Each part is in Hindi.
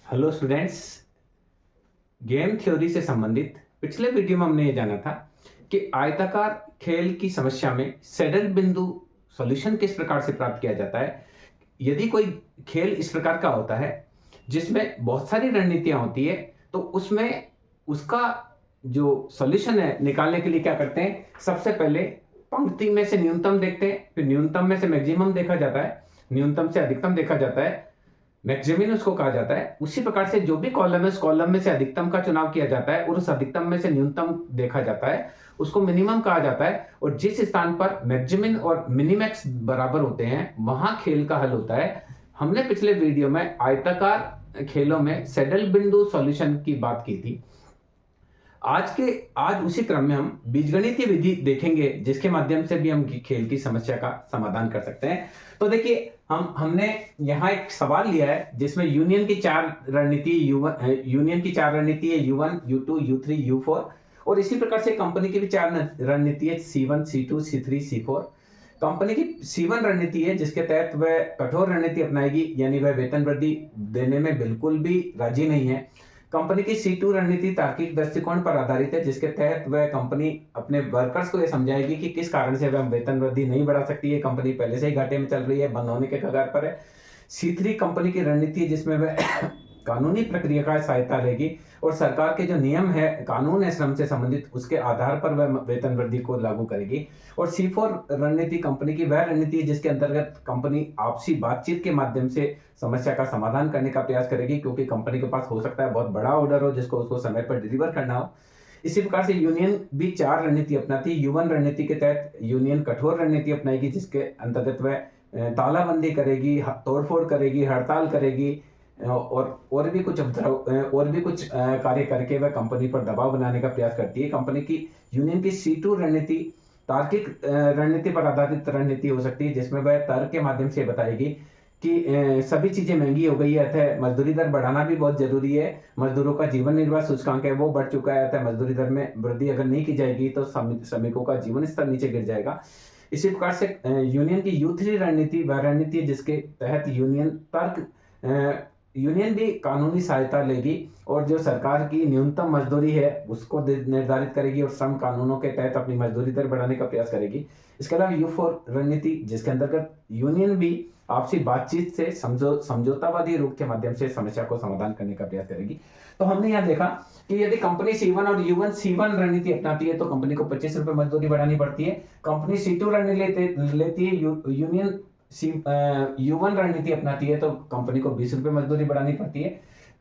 Hello students. गेम थ्योरी से संबंधित पिछले वीडियो में हमने ये जाना था कि आयताकार खेल की समस्या में सैडल बिंदु सॉल्यूशन किस प्रकार से प्राप्त किया जाता है। यदि कोई खेल इस प्रकार का होता है जिसमें बहुत सारी रणनीतियां होती है, तो उसमें उसका जो सॉल्यूशन है निकालने के लिए क्या करते हैं, सबसे पहले पंक्ति में से न्यूनतम देखते हैं, फिर न्यूनतम में से मैक्सिमम देखा जाता है, न्यूनतम से अधिकतम देखा जाता है, मैक्सिमम उसको कहा जाता है। उसी प्रकार से जो भी कॉलम है, उस कॉलम में से अधिकतम का चुनाव किया जाता है और उस अधिकतम में से न्यूनतम देखा जाता है, उसको मिनिमम कहा जाता है। और जिस स्थान पर मैक्सिमम और मिनिमैक्स बराबर होते हैं, वहां खेल का हल होता है। हमने पिछले वीडियो में आयताकार खेलों में सैडल बिंदु सॉल्यूशन की बात की थी। आज उसी क्रम में हम बीजगणितीय विधि देखेंगे, जिसके माध्यम से भी हम खेल की समस्या का समाधान कर सकते हैं। तो देखिए, हमने यहाँ एक सवाल लिया है जिसमें यूनियन की चार रणनीति है, U1, U2, U3, U4। और इसी प्रकार से कंपनी की भी चार रणनीति है, C1, C2, C3, C4। Company की C1 रणनीति है जिसके तहत वह कठोर रणनीति अपनाएगी, यानी वह वेतन वृद्धि देने में बिल्कुल भी राजी नहीं है। कंपनी की C2 रणनीति तार्किक दृष्टिकोण पर आधारित है, जिसके तहत वह कंपनी अपने वर्कर्स को यह समझाएगी कि किस कारण से वह वेतन वृद्धि नहीं बढ़ा सकती है, कंपनी पहले से ही घाटे में चल रही है, बंद होने के कगार पर है। C3 कंपनी की रणनीति है जिसमें वह कानूनी प्रक्रिया का सहायता लेगी और सरकार के जो नियम है, कानून है श्रम से संबंधित, उसके आधार पर वह वेतन वृद्धि को लागू करेगी। और C4 रणनीति कंपनी की वह रणनीति है जिसके अंतर्गत कंपनी आपसी बातचीत के माध्यम से समस्या का समाधान करने का प्रयास करेगी, क्योंकि कंपनी के पास हो सकता है बहुत बड़ा ऑर्डर हो जिसको उसको समय पर डिलीवर करना हो। इसी प्रकार से यूनियन भी चार रणनीति अपनाती है। U1 रणनीति के तहत यूनियन कठोर रणनीति अपनाएगी, जिसके अंतर्गत वह तालाबंदी करेगी, तोड़फोड़ करेगी, हड़ताल करेगी और भी कुछ कार्य करके वह कंपनी पर दबाव बनाने का प्रयास करती है। कंपनी की यूनियन की C2 रणनीति तार्किक रणनीति पर आधारित रणनीति हो सकती है, जिसमें वह तर्क के माध्यम से बताएगी कि सभी चीजें महंगी हो गई है, अतः मजदूरी दर बढ़ाना भी बहुत जरूरी है। मजदूरों का जीवन निर्वाह सूचकांक है वो बढ़ चुका है, अतः मजदूरी दर में वृद्धि अगर नहीं की जाएगी तो श्रमिकों का जीवन स्तर नीचे गिर जाएगा। इसी प्रकार से यूनियन की U3 रणनीति वह रणनीति है जिसके तहत यूनियन भी कानूनी सहायता लेगी और जो सरकार की न्यूनतम मजदूरी है उसको निर्धारित करेगी और श्रम कानूनों के तहत अपनी मजदूरी दर बढ़ाने का प्रयास करेगी। इसके अलावा U4 रणनीति जिसके अंतर्गत यूनियन भी आपसी बातचीत से समझौतावादी रूप के माध्यम से समस्या को समाधान करने का प्रयास करेगी। तो हमने यहाँ देखा कि यदि कंपनी C1 और U1 C1 रणनीति अपनाती है तो कंपनी को 25 रुपए मजदूरी बढ़ानी पड़ती है। कंपनी C2 रणनीति लेती है, यूनियन U1 रणनीति अपनाती है तो कंपनी को 20 रुपए मजदूरी बढ़ानी पड़ती है।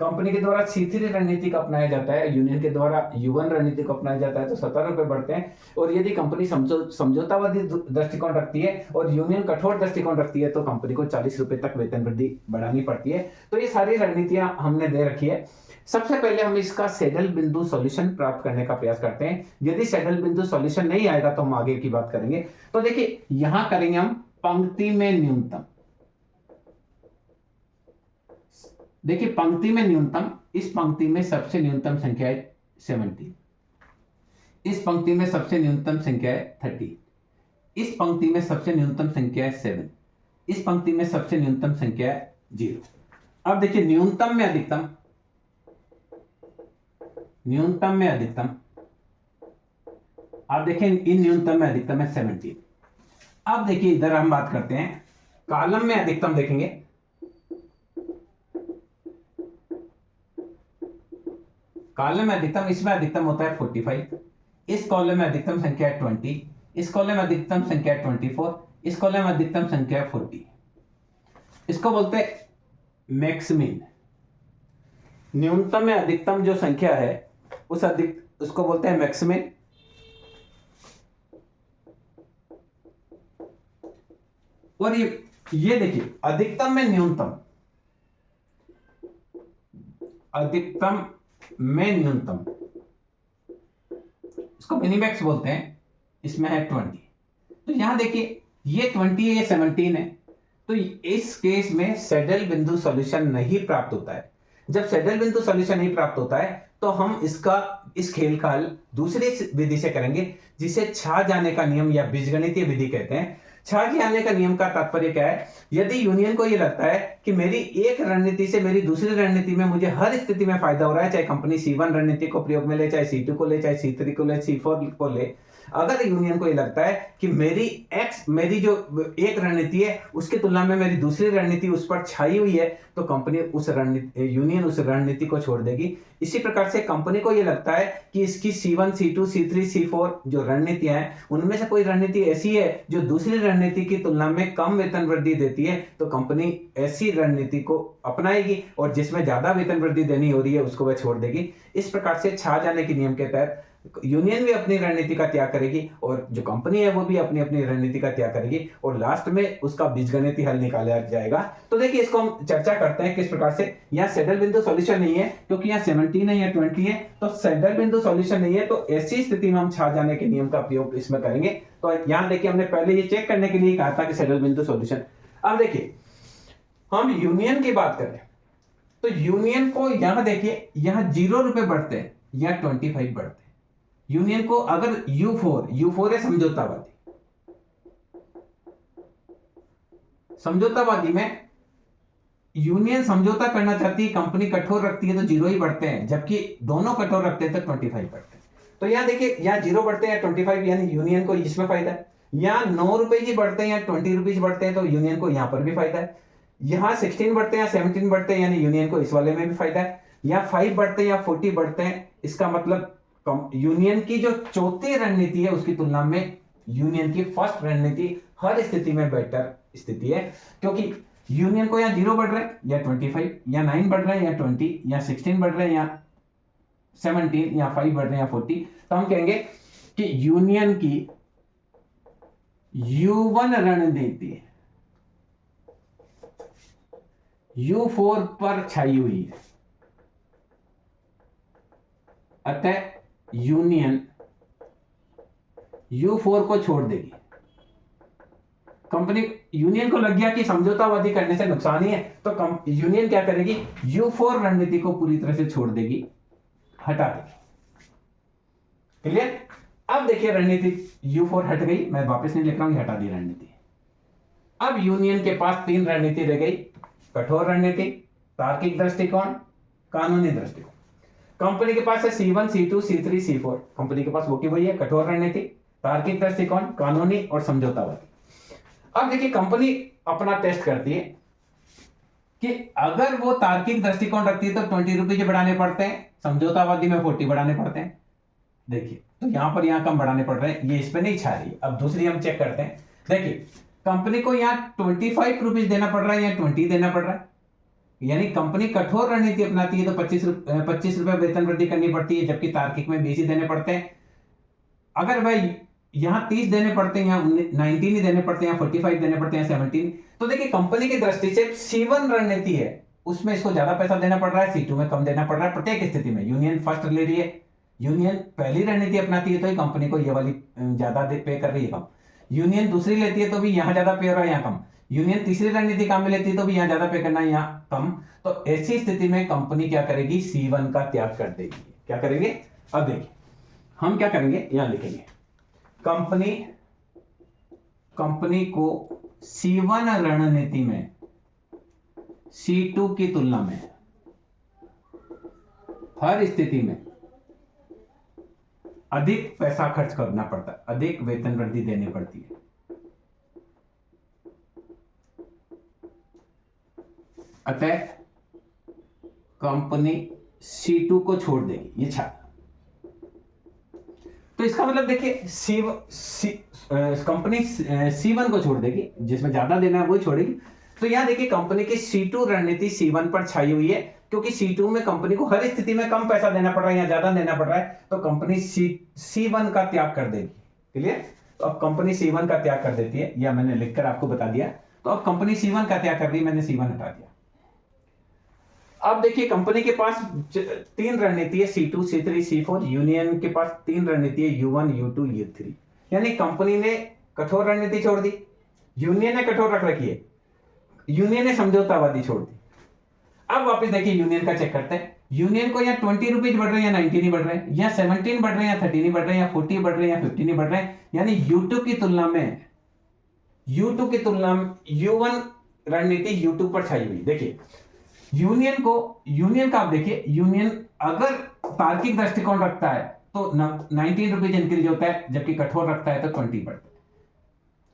कंपनी के द्वारा C3 रणनीति का अपनाया जाता है, यूनियन के द्वारा U1 रणनीति को अपनाया जाता है तो 17 रुपए बढ़ते हैं। और यदि कंपनी समझौतावादी दृष्टिकोण रखती है और यूनियन कठोर दृष्टिकोण रखती है तो कंपनी को 40 रुपए तक वेतन वृद्धि बढ़ानी पड़ती है। तो ये सारी रणनीतियां हमने दे रखी है। सबसे पहले हम इसका सैडल बिंदु सॉल्यूशन प्राप्त करने का प्रयास करते हैं। यदि सैडल बिंदु सॉल्यूशन नहीं आएगा तो हम आगे की बात करेंगे। तो देखिए, यहां करेंगे हम पंक्ति में न्यूनतम। देखिए, पंक्ति में न्यूनतम, इस पंक्ति में सबसे न्यूनतम संख्या है 17, इस पंक्ति में सबसे न्यूनतम संख्या है 30, इस पंक्ति में सबसे न्यूनतम संख्या है 7, इस पंक्ति में सबसे न्यूनतम संख्या है 0। अब देखिए, न्यूनतम में अधिकतम, न्यूनतम में अधिकतम, आप देखें इन न्यूनतम में अधिकतम है 17। अब देखिए, इधर हम बात करते हैं कॉलम में अधिकतम। देखेंगे कॉलम में अधिकतम, इसमें अधिकतम होता है 45, इस कॉलम में अधिकतम संख्या है 20, इस कॉलम में अधिकतम संख्या है 24, इस कॉलम में अधिकतम संख्या है 40। इसको बोलते हैं मैक्सिमिन। न्यूनतम में अधिकतम जो संख्या है उसको बोलते हैं मैक्सिमिन। और ये देखिए, अधिकतम में न्यूनतम, अधिकतम में न्यूनतम, इसको मिनिमैक्स बोलते हैं। इसमें है 20। तो यहां देखिए, ये 20 है, ये 17 है। तो इस केस में सैडल बिंदु सॉल्यूशन नहीं प्राप्त होता है। जब सैडल बिंदु सॉल्यूशन नहीं प्राप्त होता है तो हम इस खेल का हल दूसरी विधि से करेंगे, जिसे छा जाने का नियम या बीजगणितीय विधि कहते हैं। छाजी आने का नियम का तात्पर्य क्या है? यदि यूनियन को ये लगता है कि मेरी एक रणनीति से मेरी दूसरी रणनीति में मुझे हर स्थिति में फायदा हो रहा है, चाहे कंपनी C1 रणनीति को प्रयोग में ले, चाहे C2 को ले, चाहे C3 को ले, C4 को ले, अगर यूनियन को ये लगता है कि मेरी जो एक रणनीति है उसकी तुलना में मेरी दूसरी रणनीति उस पर छाई हुई है, तो कंपनी यूनियन उस रणनीति को छोड़ देगी। इसी प्रकार से कंपनी को ये लगता है कि इसकी C1, C2, C3, C4 जो रणनीतियां हैं उनमें से कोई रणनीति ऐसी है जो दूसरी रणनीति की तुलना में कम वेतन वृद्धि देती है, तो कंपनी ऐसी रणनीति को अपनाएगी और जिसमें ज्यादा वेतन वृद्धि देनी हो रही है उसको वह छोड़ देगी। इस प्रकार से छा जाने के नियम के तहत यूनियन भी अपनी रणनीति का त्याग करेगी और जो कंपनी है वो भी अपनी अपनी रणनीति का त्याग करेगी और लास्ट में उसका बीजगणितीय हल निकाला जाएगा। तो देखिए इसको हम चर्चा करते हैं किस प्रकार से। यहाँ सैडल बिंदु सॉल्यूशन नहीं है क्योंकि यहाँ 17 है या 20 है, तो सैडल बिंदु सॉल्यूशन नहीं है, तो ऐसी स्थिति में हम छा जाने के नियम का प्रयोग इसमें करेंगे। तो यहाँ देखिए हमने पहले ये चेक करने के लिए कहा था कि सैडल बिंदु सॉल्यूशन। अब देखिए हम यूनियन की बात करें तो यूनियन को यहाँ देखिए यहाँ 0 रुपए बढ़ते हैं या 25 बढ़ते हैं। यूनियन को अगर U4 है समझौतावादी में यूनियन समझौता करना चाहती है, कंपनी कठोर रखती है तो 0 ही बढ़ते हैं, जबकि दोनों कठोर रखते हैं तो 25 बढ़ते हैं। तो यहाँ देखिए यहाँ 0 बढ़ते हैं 25, यानी यूनियन को इसमें फायदा है। यहाँ 9 रुपए ही बढ़ते हैं या 20 रुपीज बढ़ते हैं तो यूनियन को यहाँ पर भी फायदा है। यहाँ 16 बढ़ते हैं 17 बढ़ते हैं यानी यूनियन को इस वाले में भी फायदा है। यहाँ 5 बढ़ते हैं या 40 बढ़ते हैं, इसका मतलब यूनियन की जो चौथी रणनीति है उसकी तुलना में यूनियन की फर्स्ट रणनीति हर स्थिति में बेटर स्थिति है, क्योंकि यूनियन को यहाँ 0 बढ़ रहा है या 25, या 9 बढ़ रहा है या 20, या 16 बढ़ रहे हैं या 17, या 5 बढ़ रहे हैं या 40, तो हम कहेंगे कि यूनियन की U1 रणनीति U4 पर छाई हुई है, अतः यूनियन U4 को छोड़ देगी। कंपनी यूनियन को लग गया कि समझौतावादी करने से नुकसान ही है, तो यूनियन क्या करेगी? U4 रणनीति को पूरी तरह से छोड़ देगी, हटा देगी। क्लियर? अब देखिए रणनीति U4 हट गई, मैं वापस नहीं लिख रहा हूं, हटा दी रणनीति। अब यूनियन के पास 3 रणनीति रह गई, कठोर रणनीति, तार्किक दृष्टिकोण, कानूनी दृष्टिकोण। कंपनी के पास है C1, C2, C3, C4, company के पास वो की वही है, कठोर रणनीति, तार्किक दृष्टिकोण, कानूनी और समझौतावादी। अब देखिए कंपनी अपना टेस्ट करती है कि अगर वो तार्किक दृष्टिकोण रखती है तो 20 रुपीज बढ़ाने पड़ते हैं, समझौतावादी में 40 बढ़ाने पड़ते हैं। देखिए तो यहां पर यहां कम बढ़ाने पड़ रहे हैं, ये इस पे नहीं छा रही। अब दूसरी हम चेक करते हैं। देखिए कंपनी को यहाँ 25 रुपीज देना पड़ रहा है या 20 देना पड़ रहा है, यानी कंपनी कठोर रणनीति अपनाती है तो 25 रुपए वेतन वृद्धि करनी पड़ती है, जबकि तार्किक में 20 ही देने पड़ते हैं। अगर भाई यहाँ 30 देने पड़ते हैं, यहाँ 19 ही देने पड़ते हैं, यहाँ 45 देने पड़ते हैं, 17, तो देखिए कंपनी की दृष्टि से C1 रणनीति है उसमें इसको ज्यादा पैसा देना पड़ रहा है, C2 में कम देना पड़ रहा है। प्रत्येक स्थिति में यूनियन फर्स्ट ले रही है, यूनियन पहली रणनीति अपनाती है तो ही कंपनी को ये वाली ज्यादा पे कर रही है कम। यूनियन दूसरी लेती है तो भी यहाँ ज्यादा पे हो रहा है, यहाँ कम। यूनियन तीसरी रणनीति काम में लेती है तो भी यहाँ ज्यादा पे करना है, यहाँ कम। तो ऐसी स्थिति में कंपनी क्या करेगी? C1 का त्याग कर देगी। क्या करेंगे? अब देखिए हम क्या करेंगे, यहां लिखेंगे कंपनी को C1 रणनीति में C2 की तुलना में हर स्थिति में अधिक पैसा खर्च करना पड़ता है, अधिक वेतन वृद्धि देनी पड़ती है। अतः कंपनी C2 को छोड़ देगी, ये छात्र। तो इसका मतलब देखिए कंपनी C1 को छोड़ देगी, जिसमें ज्यादा देना है वही छोड़ेगी। तो यहां देखिए कंपनी की C2 रणनीति C1 पर छाई हुई है, क्योंकि C2 में कंपनी को हर स्थिति में कम पैसा देना पड़ रहा है या ज्यादा देना पड़ रहा है, तो कंपनी C1 का त्याग कर देगी। क्लियर? तो अब कंपनी C1 का त्याग कर देती है, या मैंने लिखकर आपको बता दिया। तो अब कंपनी C1 का त्याग कर रही है, मैंने C1 हटा दिया। अब देखिए कंपनी के पास 3 रणनीति है, C2, C3, C4। यूनियन के पास 3 रणनीति है, U1, U2, U3। यानी कंपनी ने कठोर रणनीति छोड़ दी, यूनियन ने कठोर रख रखी है, यूनियन ने समझौतावादी छोड़ दी। अब वापस देखिए यूनियन का चेक करते हैं। यूनियन को यहाँ 20 रुपीज बढ़ रहे हैं या 19 ही बढ़ रहे हैं, या 17 बढ़ रहे हैं या 13 ही बढ़ रहे हैं, या 40 बढ़ रहे हैं या 15 ही बढ़ रहे हैं। यानी U2 की तुलना में U2 की तुलना में U1 रणनीति U2 पर छाई हुई। देखिए यूनियन का आप देखिए, यूनियन अगर तार्किक दृष्टिकोण रखता है तो 19 रुपीज इंक्रीज होता है, जबकि कठोर रखता है तो 20 बढ़ता है।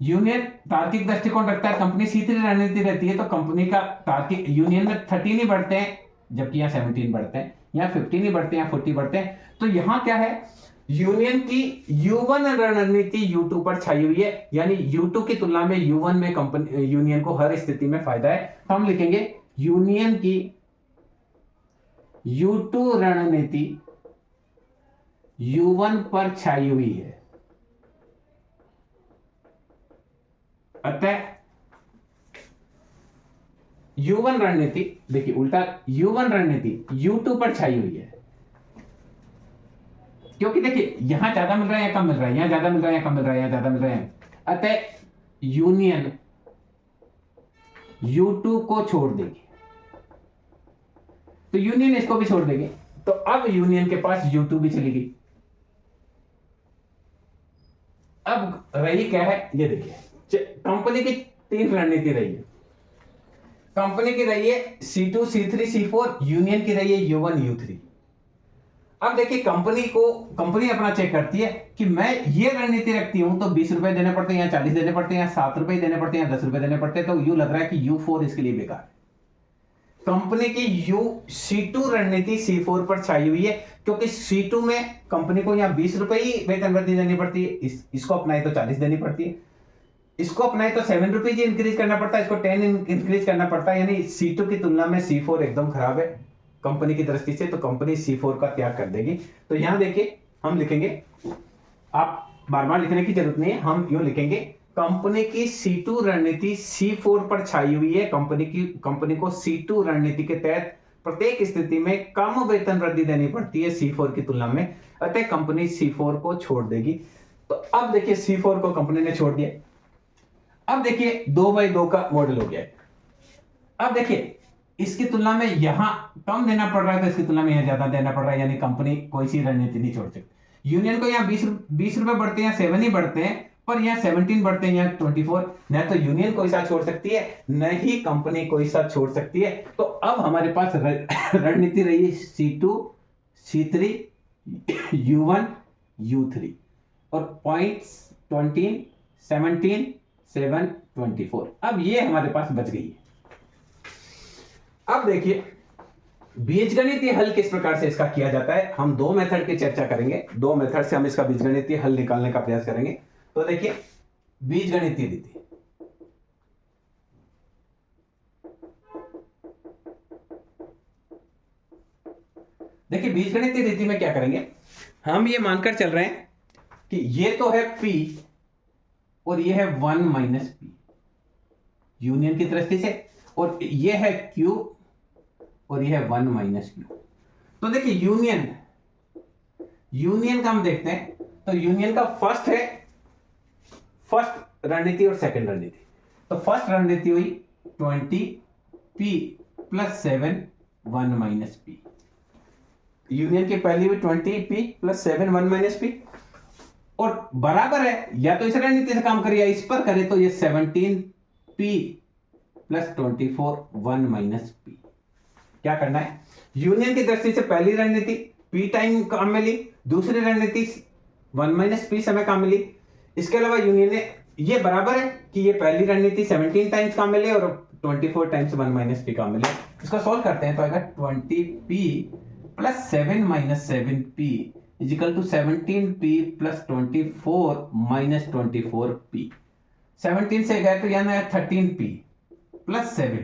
यूनियन तार्किक दृष्टिकोण रखता है, कंपनी C3 रणनीति रहती है तो कंपनी का तार्किक यूनियन में 13 ही बढ़ते हैं, जबकि यहाँ 17 बढ़ते हैं, यहाँ 15 ही बढ़ते हैं, यहाँ 40 बढ़ते हैं। तो यहाँ क्या है, यूनियन की U1 रणनीति U2 पर छाई हुई है, यानी U2 की तुलना में U1 में कंपनी यूनियन को हर स्थिति में फायदा है। तो हम लिखेंगे यूनियन की U2 रणनीति U1 पर छाई हुई है, अतः U1 रणनीति, देखिए उल्टा, U1 रणनीति U2 पर छाई हुई है, क्योंकि देखिए यहां ज्यादा मिल रहा है या कम मिल रहा है, यहां ज्यादा मिल रहा है या कम मिल रहा है, यहां ज्यादा मिल रहा है, अतः यूनियन U2 को छोड़ देगी, तो यूनियन इसको भी छोड़ देगी, तो अब यूनियन के पास U2 भी चली गई। अब रही क्या है, ये देखिए कंपनी की 3 रणनीति रही है। कंपनी की रही है C2, C3, C4, यूनियन की रही है U1, U3। अब देखिए कंपनी अपना चेक करती है कि मैं ये रणनीति रखती हूं तो 20 रुपए देने पड़ते हैं, या 40 देने पड़ते हैं, या 7 रुपए देने पड़ते हैं, या 10 रुपए देने पड़ते हैं, तो यू लग रहा है कि U4 इसके लिए बेकार है। कंपनी की C2 रणनीति C4 पर छाई हुई है, क्योंकि C2 में कंपनी को यहाँ 20 रुपए ही वेतन वृद्धि देनी पड़ती है, इसको अपनाए तो 40 देनी पड़ती है, इसको अपनाए तो 7 रुपीज इंक्रीज करना पड़ता है, इसको 10 इंक्रीज करना पड़ता है, यानी C2 की तुलना में C4 एकदम खराब है कंपनी की दृष्टि से, तो कंपनी C4 का त्याग कर देगी। तो यहां देखिए हम लिखेंगे, आप बार बार लिखने की जरूरत नहीं है, हम यूं लिखेंगे कंपनी की C2 रणनीति C4 पर छाई हुई है। कंपनी को C2 रणनीति के तहत प्रत्येक स्थिति में कम वेतन वृद्धि देनी पड़ती है C4 की तुलना में, अतः कंपनी C4 को छोड़ देगी। तो अब देखिए C4 को कंपनी ने छोड़ दिया। अब देखिए 2/2 का मॉडल हो गया है। अब देखिए इसकी तुलना में यहां कम देना पड़ रहा है, तो इसकी तुलना में यहां ज्यादा देना पड़ रहा है, यानी कंपनी कोई सी रणनीति नहीं छोड़ सकती। यूनियन को यहाँ 20 रुपए बढ़ते हैं, 7 ही बढ़ते हैं, पर यहाँ 17 बढ़ते हैं, यहाँ 24। न तो यूनियन कोई साथ छोड़ सकती है, न ही कंपनी कोई साथ छोड़ सकती है। तो अब हमारे पास रणनीति रही है C2, C3, U1, U3, और पॉइंट्स 20, 17, 7, 24। अब ये हमारे पास बच गई है। अब देखिए बीजगणितीय हल किस प्रकार से इसका किया जाता है। हम 2 मेथड की चर्चा करेंगे, 2 मेथड से हम इसका बीजगणितीय हल निकालने का प्रयास करेंगे। तो देखिए बीजगणितीय रीति, देखिए बीजगणितीय रीति में क्या करेंगे, हम ये मानकर चल रहे हैं कि ये तो है P और ये है 1 माइनस P यूनियन की दृष्टि से, और ये है Q और ये है 1 माइनस Q। तो देखिए यूनियन का हम देखते हैं, तो यूनियन का फर्स्ट रणनीति और सेकंड रणनीति। तो फर्स्ट रणनीति हुई 20P plus 7 1 minus P। Union की पहली हुई 20P प्लस 7 1 माइनस P, और बराबर है, या तो इस रणनीति से काम करिए, इस पर करे तो ये 17P प्लस 24 1 माइनस P। क्या करना है, यूनियन की दृष्टि से पहली रणनीति P टाइम काम में ली, दूसरी रणनीति 1 माइनस P समय काम में ली। इसके अलावा यूनियन ने ये बराबर है कि ये पहली रणनीति 17 टाइम्स काम में ले और 24 टाइम्स 1 माइनस P काम में ले। इसको सॉल्व करते हैं तो आएगा 20P plus 7 minus 7P is equal to 17P plus 24 minus 24P। 17 से गए तो यहाँ 13P प्लस 7,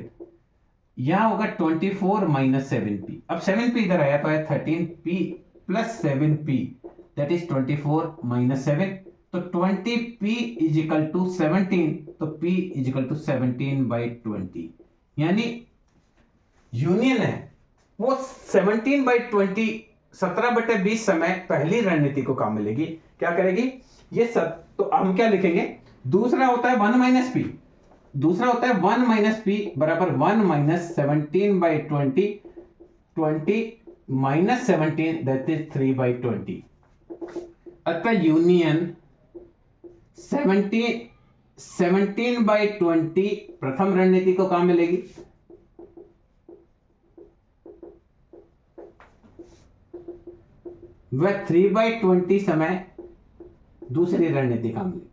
यहां होगा 24 माइनस 7P। अब 7P इधर आया तो है 13P plus 7P, that is 24 minus 7। तो 20P इज इक्वल टू 17, तो P इज इक्वल टू 17/20, यानी यूनियन है वो 17/20 17/20 समय पहली रणनीति को काम मिलेगी। क्या करेगी ये सब, तो हम क्या लिखेंगे, दूसरा होता है 1 माइनस P, दूसरा होता है 1 माइनस P बराबर 1 माइनस 17/20, 20 माइनस 17 दैट इज 3/20। अतः यूनियन 17/20 प्रथम रणनीति को काम मिलेगी, वह 3/20 समय दूसरी रणनीति काम मिलेगी।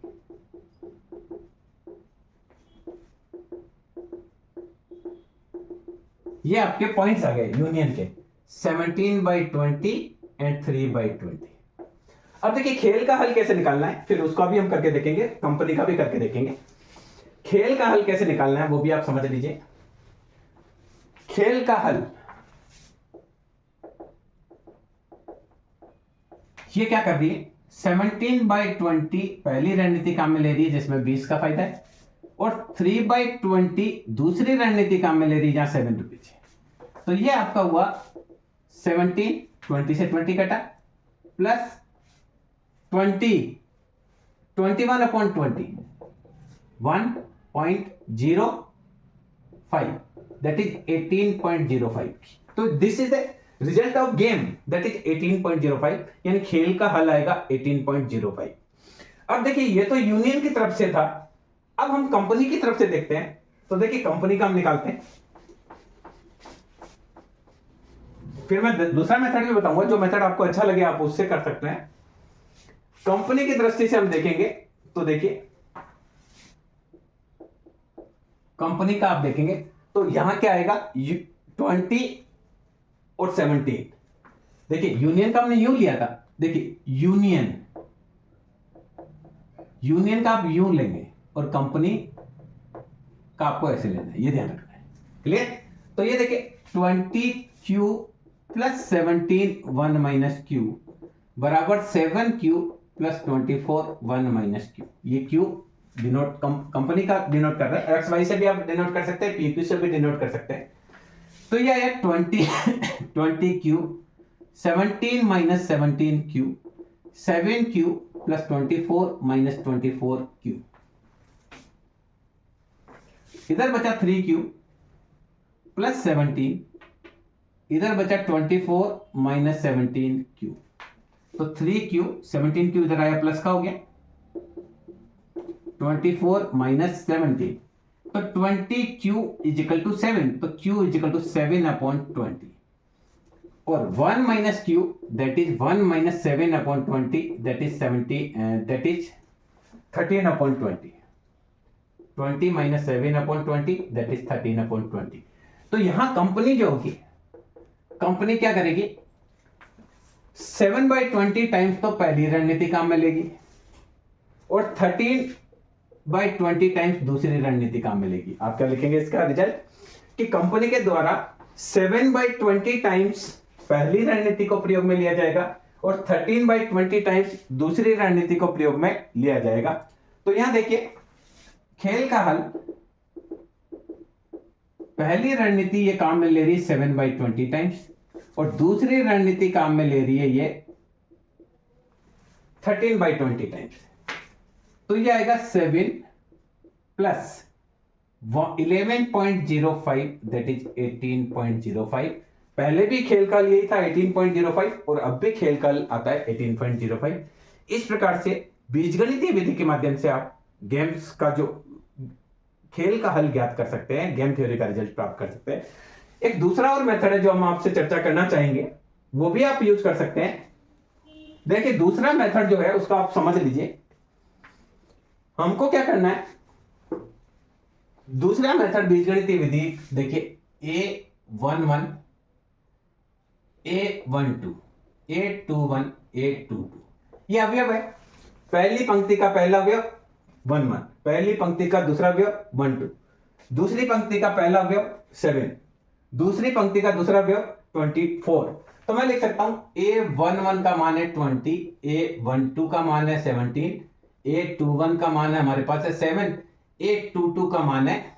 ये आपके पॉइंट्स आ गए यूनियन के 17/20 एंड 3/20। अब देखिए खेल का हल कैसे निकालना है, फिर उसका भी हम करके देखेंगे, कंपनी का भी करके देखेंगे। खेल का हल कैसे निकालना है वो भी आप समझ लीजिए। खेल का हल, ये क्या कर रही है, 17/20 पहली रणनीति काम में ले रही है जिसमें 20 का फायदा है, और 3/20 दूसरी रणनीति काम में ले रही है जहां 7 रुपीज है। तो ये आपका हुआ 17, 20 से 20 कटा, प्लस 20, 21/20, 1.05, that is 18.05। तो this is the result of game, that is 18.05, यानी खेल का हल आएगा 18.05। अब देखिए ये तो यूनियन की तरफ से था, अब हम कंपनी की तरफ से देखते हैं। तो देखिए कंपनी का हम निकालते हैं, फिर मैं दूसरा मेथड भी बताऊंगा, जो मेथड आपको अच्छा लगे आप उससे कर सकते हैं। कंपनी की दृष्टि से हम देखेंगे तो देखिए कंपनी का आप देखेंगे तो यहां क्या आएगा, 20 और 17। देखिए यूनियन का हमने यूं लिया था, देखिए यूनियन का आप यूं लेंगे और कंपनी का आपको ऐसे लेना है, ये ध्यान रखना है। क्लियर? तो ये देखिए 20Q प्लस 17 1 माइनस Q बराबर 7Q प्लस 24 1 माइनस Q। ये Q डिनोट कंपनी का डिनोट कर रहा है, एक्स वाई से भी आप डिनोट कर सकते हैं, पीक्यू से भी डिनोट कर सकते हैं। तो यह है 20Q 17 minus 17Q 7Q plus 24 minus 24Q। इधर बचा 3Q प्लस 17, इधर बचा 24 माइनस 17Q। तो 3Q 17Q इधर आया प्लस का हो गया, 24 माइनस 17, तो 20Q इज इक्वल टू 7, तो Q इज इक्वल टू 7/20, और 1 minus Q that is 1 minus 7/20, that is 13/20, 20 minus 7/20 that is 13/20। तो यहां कंपनी जो होगी, कंपनी क्या करेगी, 7/20 टाइम्स तो पहली रणनीति काम में लेगी, और 13/20 टाइम्स दूसरी रणनीति काम में लेगी। आप क्या लिखेंगे इसका रिजल्ट, कि कंपनी के द्वारा 7/20 टाइम्स पहली रणनीति को प्रयोग में लिया जाएगा, और 13/20 टाइम्स दूसरी रणनीति को प्रयोग में लिया जाएगा। तो यहां देखिए खेल का हल, पहली रणनीति ये काम में ले रही है 7/20 टाइम्स, और दूसरी रणनीति काम में ले रही है ये 13/20 टाइम्स। तो ये आएगा 7 प्लस 11.05 दैट इज 18.05। पहले भी खेल काल यही था 18.05, और अब भी खेल काल आता है 18.05। इस प्रकार से बीजगणितीय विधि के माध्यम से आप गेम्स का जो खेल का हल ज्ञात कर सकते हैं, गेम थ्योरी का रिजल्ट प्राप्त कर सकते हैं। एक दूसरा और मेथड है जो हम आपसे चर्चा करना चाहेंगे, वो भी आप यूज कर सकते हैं। देखिए दूसरा मेथड जो है उसका आप समझ लीजिए। हमको क्या करना है, दूसरा मेथड बीजगणितीय विधि देखिए, A11 A12 A21 A22, ये अवयव है। पहली पंक्ति का पहला अवयव 1 1, पहली पंक्ति का दूसरा अवयव 1 2, दूसरी पंक्ति का पहला अवयव 7, दूसरी पंक्ति का दूसरा अवयव 24। तो मैं लिख सकता हूं A11 का मान है 20, A12 का मान है 17, A21 का मान है हमारे पास है 7, A22 का मान है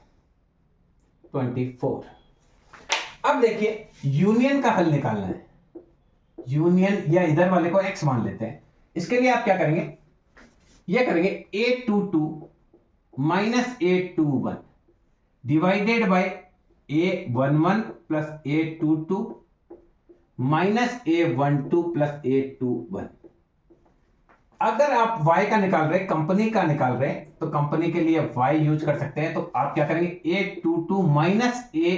24। अब देखिए यूनियन का हल निकालना है। यूनियन, या इधर वाले को x मान लेते हैं। इसके लिए आप क्या करेंगे, ये करेंगे A22 minus A21 divided by A11 plus A22 minus A12 plus A21। अगर आप y का निकाल रहे, कंपनी का निकाल रहे, तो कंपनी के लिए y यूज कर सकते हैं। तो आप क्या करेंगे, A22 माइनस A,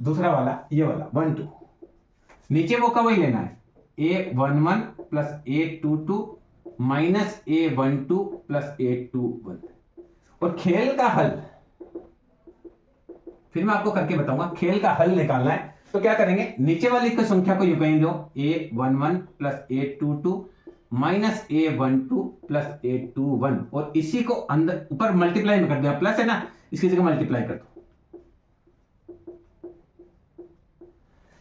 दूसरा वाला ये वाला 12, नीचे वो का वही लेना है, A11 plus A22 minus A12 plus A21। और खेल का हल फिर मैं आपको करके बताऊंगा, खेल का हल निकालना है तो क्या करेंगे, नीचे वाली की संख्या को यूं कहीं दो, A11 plus A22 minus A12 plus A21, और इसी को अंदर ऊपर मल्टीप्लाई में कर दिया, प्लस है ना, इसकी जगह मल्टीप्लाई कर दो।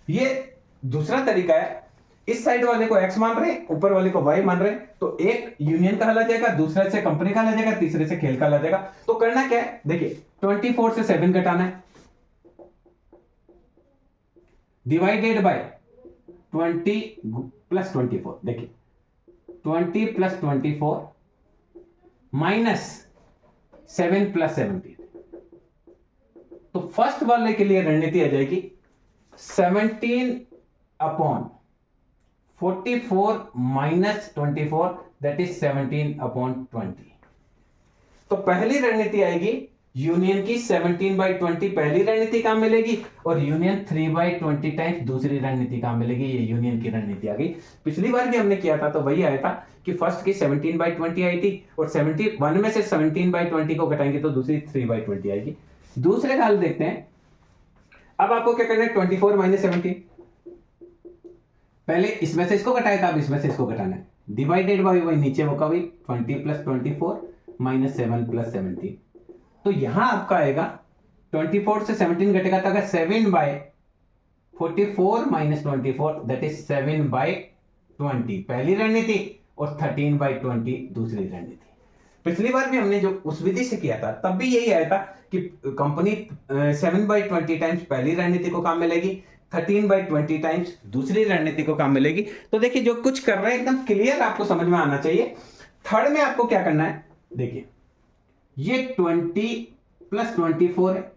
ये दूसरा तरीका है, इस साइड वाले को x मान रहे, ऊपर वाले को y मान रहे, तो एक यूनियन का हल आ जाएगा, दूसरे से कंपनी का हल आ जाएगा, तीसरे से खेल का हल आ जाएगा। तो करना क्या है, देखिए 24 से 7 घटाना है, डिवाइडेड बाय 20 प्लस 24, देखिए 20 प्लस 24 माइनस 7 प्लस 17। तो फर्स्ट वाले के लिए रणनीति आ जाएगी 17 upon 44 minus 24, that is 17 upon 20। तो पहली रणनीति आएगी यूनियन की 17/20 पहली रणनीति काम मिलेगी, और यूनियन 3/20 टाइम्स दूसरी रणनीति काम मिलेगी। ये यूनियन की रणनीति आ गई। पिछली बार भी हमने किया था तो वही आया था कि फर्स्ट की 17/20 आई थी, और 71 में से 17/20 को घटाएंगे तो दूसरी 3/20 आएगी। दूसरे का हल देखते हैं। अब आपको क्या करना है, 24 माइनस 17, पहले इसमें से इसको घटाया था, अब इसमें से इसको घटाना है, डिवाइडेड बाई वही नीचे वो का वही 20 प्लस 24 माइनस 7 प्लस 17। तो यहां आपका आएगा 24 से 17 घटेगा तो आएगा 7/44 माइनस 24, दैट इज 7/20 पहली रणनीति, और 13/20 दूसरी रणनीति। पिछली बार भी हमने जो उस विधि से किया था तब भी यही आया था कि कंपनी 7/20 टाइम्स पहली रणनीति को काम मिलेगी, 13/20 टाइम्स दूसरी रणनीति को काम मिलेगी। तो देखिए जो कुछ कर रहे हैं एकदम क्लियर आपको समझ में आना चाहिए। थर्ड में आपको क्या करना है, देखिए ये 20 प्लस 24 है,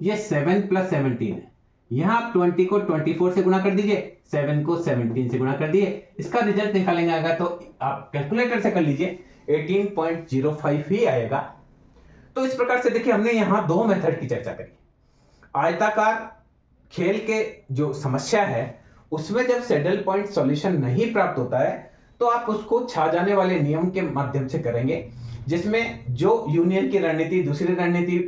ये 7 प्लस 17 है। यहां आप 20 को 24 से गुणा कर दीजिए, 7 को 17 से गुणा कर दिए, इसका रिजल्ट निकालेंगे आएगा तो आप कैलकुलेटर से कर लीजिए 18.05 ही आएगा। तो इस प्रकार से देखिए हमने यहां दो मेथड की चर्चा करी। आयताकार खेल के जो समस्या है उसमें जब सैडल पॉइंट सॉल्यूशन नहीं प्राप्त होता है तो आप उसको छा जाने वाले नियम के माध्यम से करेंगे, जिसमें जो यूनियन की रणनीति दूसरी रणनीति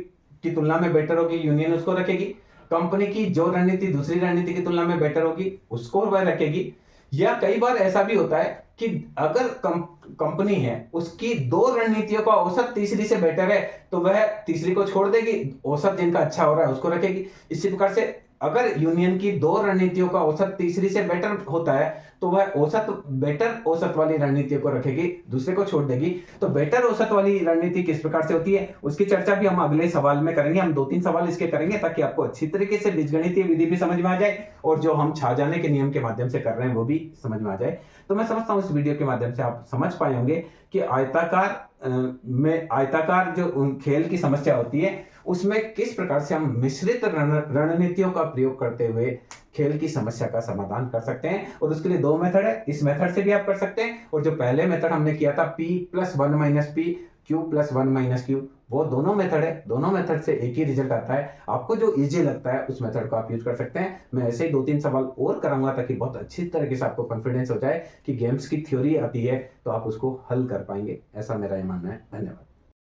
की तुलना में बेटर होगी यूनियन उसको रखेगी, कंपनी की जो रणनीति दूसरी रणनीति की तुलना में बेटर होगी उसको वह रखेगी। या कई बार ऐसा भी होता है कि अगर कंपनी है उसकी दो रणनीतियों का औसत तीसरी से बेटर है तो वह तीसरी को छोड़ देगी, औसत जिनका अच्छा हो रहा है उसको रखेगी। इसी प्रकार से अगर यूनियन की दो रणनीतियों का औसत तीसरी से बेटर होता है तो वह बेटर औसत वाली रणनीतियों को रखेगी, दूसरे को छोड़ देगी। तो बेटर औसत वाली रणनीति किस प्रकार से होती है उसकी चर्चा भी हम अगले सवाल में करेंगे। हम 2-3 सवाल इसके करेंगे ताकि आपको अच्छी तरीके से बीजगणितीय विधि भी समझ में आ जाए और जो हम छा जाने के नियम के माध्यम से कर रहे हैं वो भी समझ में आ जाए। तो मैं समझता हूँ इस वीडियो के माध्यम से आप समझ पाए होंगे कि आयताकार जो खेल की समस्या होती है उसमें किस प्रकार से हम मिश्रित रणनीतियों का प्रयोग करते हुए खेल की समस्या का समाधान कर सकते हैं। और उसके लिए दो मेथड है, इस मेथड से भी आप कर सकते हैं, और जो पहले मेथड हमने किया था p + 1 - p q + 1 - q, वो दोनों मेथड है, दोनों मेथड से एक ही रिजल्ट आता है। आपको जो इजी लगता है उस मेथड को आप यूज कर सकते हैं। मैं ऐसे ही 2-3 सवाल और कराऊंगा ताकि बहुत अच्छी तरीके से आपको कॉन्फिडेंस हो जाए कि गेम्स की थ्योरी आती है तो आप उसको हल कर पाएंगे, ऐसा मेरा ये मानना है। धन्यवाद।